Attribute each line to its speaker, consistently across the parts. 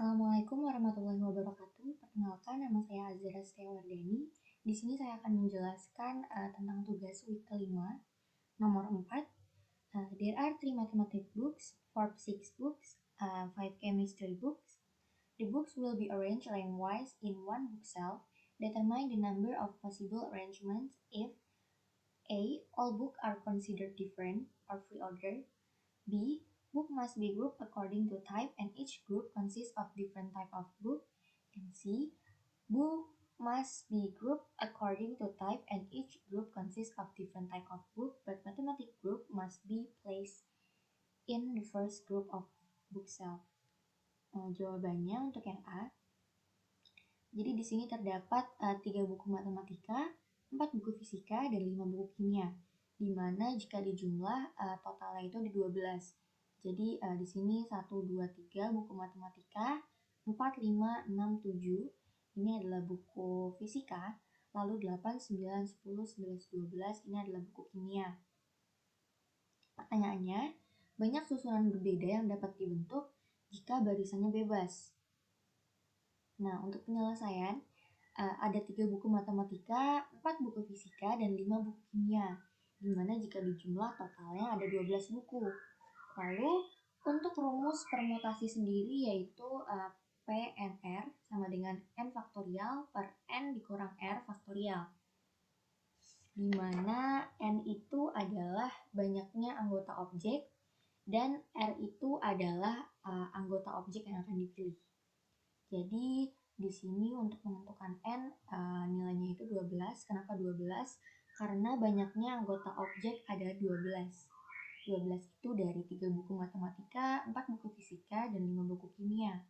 Speaker 1: Assalamualaikum warahmatullahi wabarakatuh. Perkenalkan, nama saya Azra Setiawardani. Di sini saya akan menjelaskan tentang tugas week kelima, nomor 4. There are 3 mathematics books, 4 physics books, 5 chemistry books. The books will be arranged lengthwise in one bookshelf. Determine the number of possible arrangements if A. All books are considered different or free order. B. Book must be grouped according to type and each group consists of different type of book. And C. Book must be grouped according to type and each group consists of different type of book, but mathematics group must be placed in the first group of bookshelf. Jawabannya untuk yang A. Jadi di sini terdapat 3 buku matematika, 4 buku fisika, dan 5 buku kimia. Di mana jika dijumlah totalnya itu ada 12. Jadi di sini 1, 2, 3 buku matematika, 4, 5, 6, 7. Ini adalah buku fisika. Lalu 8, 9, 10, 11, 12 ini adalah buku kimia. Pertanyaannya, banyak susunan berbeda yang dapat dibentuk jika barisannya bebas. Nah, untuk penyelesaian, ada 3 buku matematika, 4 buku fisika, dan 5 buku kimia. Dimana jika dijumlah totalnya ada 12 buku. Lalu, untuk rumus permutasi sendiri yaitu PNR sama dengan N faktorial per N dikurang R faktorial. Dimana N itu adalah banyaknya anggota objek dan R itu adalah anggota objek yang akan dipilih. Jadi di sini untuk menentukan N nilainya itu 12. Kenapa 12? Karena banyaknya anggota objek ada 12. 12 itu dari 3 buku matematika, 4 buku fisika, dan 5 buku kimia.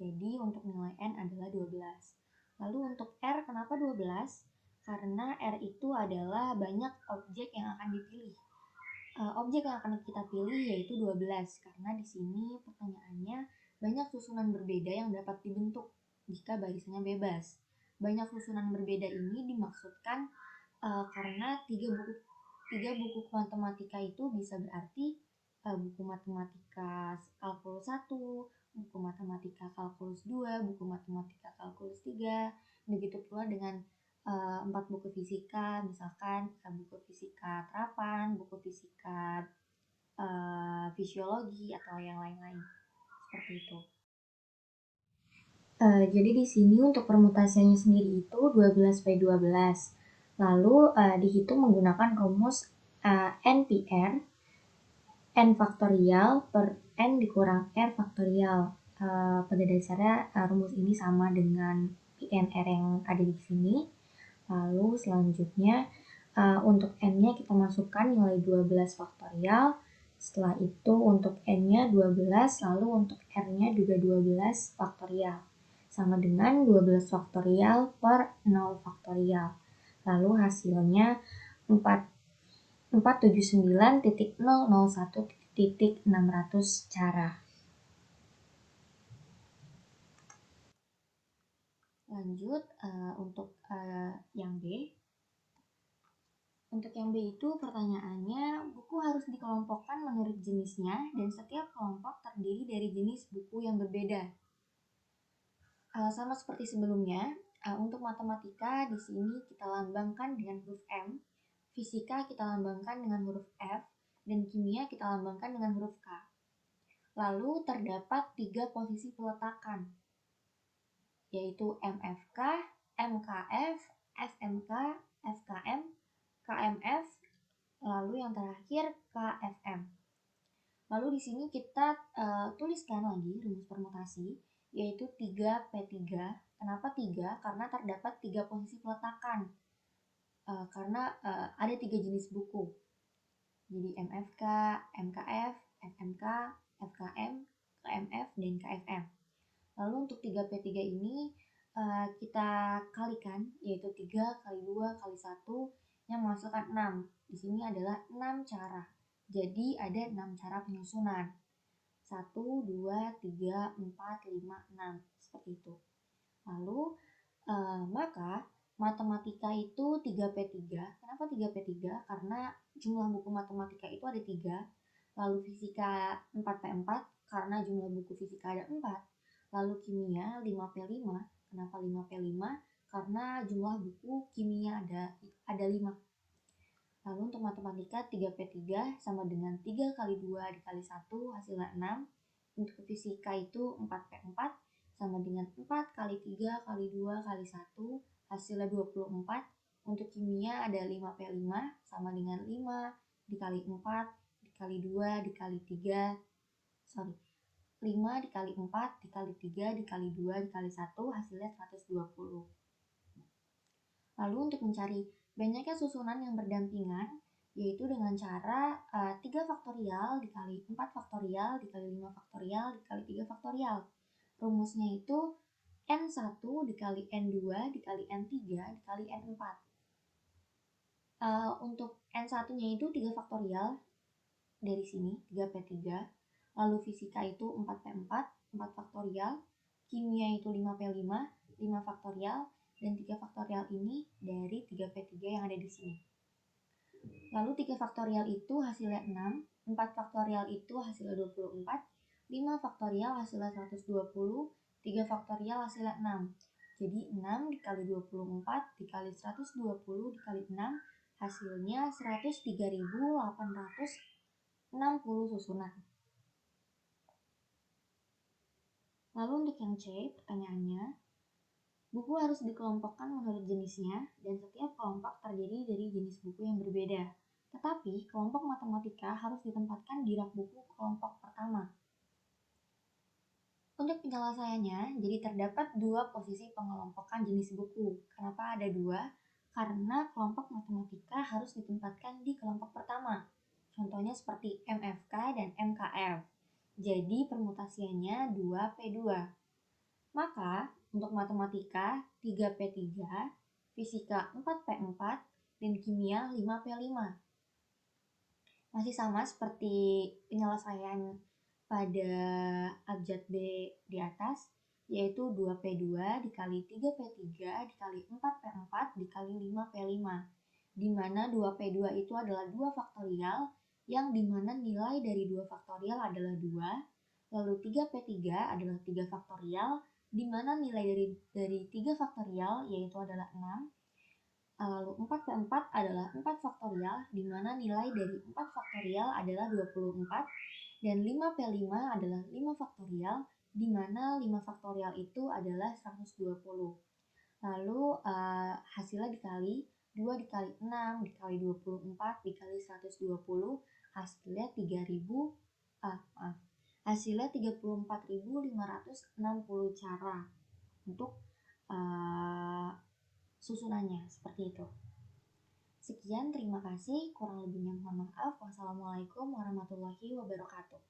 Speaker 1: Jadi untuk nilai N adalah 12. Lalu untuk R kenapa 12? Karena R itu adalah banyak objek yang akan dipilih. Objek yang akan kita pilih yaitu 12. Karena di sini pertanyaannya banyak susunan berbeda yang dapat dibentuk jika barisannya bebas. Banyak susunan berbeda ini dimaksudkan karena tiga buku matematika itu bisa berarti buku matematika kalkulus 1, buku matematika kalkulus 2, buku matematika kalkulus 3. Begitu pula dengan 4 buku fisika, misalkan buku fisika terapan, buku fisika fisiologi, atau yang lain-lain. Seperti itu. Jadi di sini untuk permutasinya sendiri itu 12/12. Lalu dihitung menggunakan rumus NPR, N faktorial per N dikurang R faktorial. Pada dasarnya rumus ini sama dengan PNR yang ada di sini. Lalu selanjutnya untuk N-nya kita masukkan nilai 12 faktorial. Setelah itu untuk N-nya 12, lalu untuk R-nya juga 12 faktorial. Sama dengan 12 faktorial per 0 faktorial. Lalu hasilnya 479.001.600 cara. Lanjut untuk yang B. Untuk yang B itu pertanyaannya, buku harus dikelompokkan menurut jenisnya dan setiap kelompok terdiri dari jenis buku yang berbeda. Sama seperti sebelumnya, untuk matematika di sini kita lambangkan dengan huruf M, fisika kita lambangkan dengan huruf F, dan kimia kita lambangkan dengan huruf K. Lalu terdapat 3 posisi peletakan, yaitu MFK, MKF, FMK, FKM, KMF, lalu yang terakhir KFM. Lalu di sini kita tuliskan lagi rumus permutasi, yaitu 3P3. Kenapa 3? Karena terdapat 3 posisi peletakan. Karena ada 3 jenis buku. Jadi MFK, MKF, FMK, FKM, KMF, dan KFM. Lalu untuk 3P3 ini kita kalikan, yaitu 3 kali 2 kali 1 yang menghasilkan 6. Di sini adalah 6 cara. Jadi ada 6 cara penyusunan. 1, 2, 3, 4, 5, 6. Seperti itu. Lalu maka matematika itu 3P3. Kenapa 3P3? Karena jumlah buku matematika itu ada 3. Lalu fisika 4P4 karena jumlah buku fisika ada 4. Lalu kimia 5P5. Kenapa 5P5? Karena jumlah buku kimia ada 5. Lalu untuk matematika 3P3 sama dengan 3 kali 2 dikali 1 hasilnya 6. Untuk fisika itu 4P4 sama dengan 4 kali 3 kali 2 kali 1 hasilnya 24. Untuk kimia ada 5P5 sama dengan 5 dikali 4 dikali 2 dikali 3 5 dikali 4 dikali 3 dikali 2 dikali 1 hasilnya 120. Lalu untuk mencari banyaknya susunan yang berdampingan, yaitu dengan cara 3 faktorial dikali 4 faktorial dikali 5 faktorial dikali 3 faktorial. Rumusnya itu N1 dikali N2 dikali N3 dikali N4. Untuk N1-nya itu 3 faktorial, dari sini 3P3. Lalu fisika itu 4P4, 4 faktorial. Kimia itu 5P5, 5 faktorial. Dan 3 faktorial ini dari 3P3 yang ada di sini. Lalu 3 faktorial itu hasilnya 6, 4 faktorial itu hasilnya 24, 5 faktorial hasilnya 120, 3 faktorial hasilnya 6. Jadi 6 dikali 24 dikali 120 dikali 6 hasilnya 103.860 susunan. Lalu untuk yang C, pertanyaannya, buku harus dikelompokkan menurut jenisnya dan setiap kelompok terdiri dari jenis buku yang berbeda. Tetapi kelompok matematika harus ditempatkan di rak buku kelompok pertama. Untuk penyelesaiannya, jadi terdapat 2 posisi pengelompokan jenis buku. Kenapa ada 2? Karena kelompok matematika harus ditempatkan di kelompok pertama. Contohnya seperti MFK dan MKF. Jadi permutasiannya 2P2. Maka untuk matematika 3P3, fisika 4P4, dan kimia 5P5. Masih sama seperti penyelesaian pada abjad B di atas, yaitu 2P2 dikali 3P3 dikali 4P4 dikali 5P5, di mana 2P2 itu adalah 2 faktorial, yang dimana nilai dari 2 faktorial adalah 2, lalu 3P3 adalah 3 faktorial, di mana nilai dari 3 faktorial yaitu adalah 6, lalu 4P4 adalah 4 faktorial, di mana nilai dari 4 faktorial adalah 24, dan 5P5 adalah 5 faktorial, di mana 5 faktorial itu adalah 120. Lalu hasilnya dikali 2 dikali 6 dikali 24 dikali 120, hasilnya 34.560 cara untuk susunannya seperti itu. Sekian, terima kasih. Kurang lebihnya mohon maaf. Wassalamualaikum warahmatullahi wabarakatuh.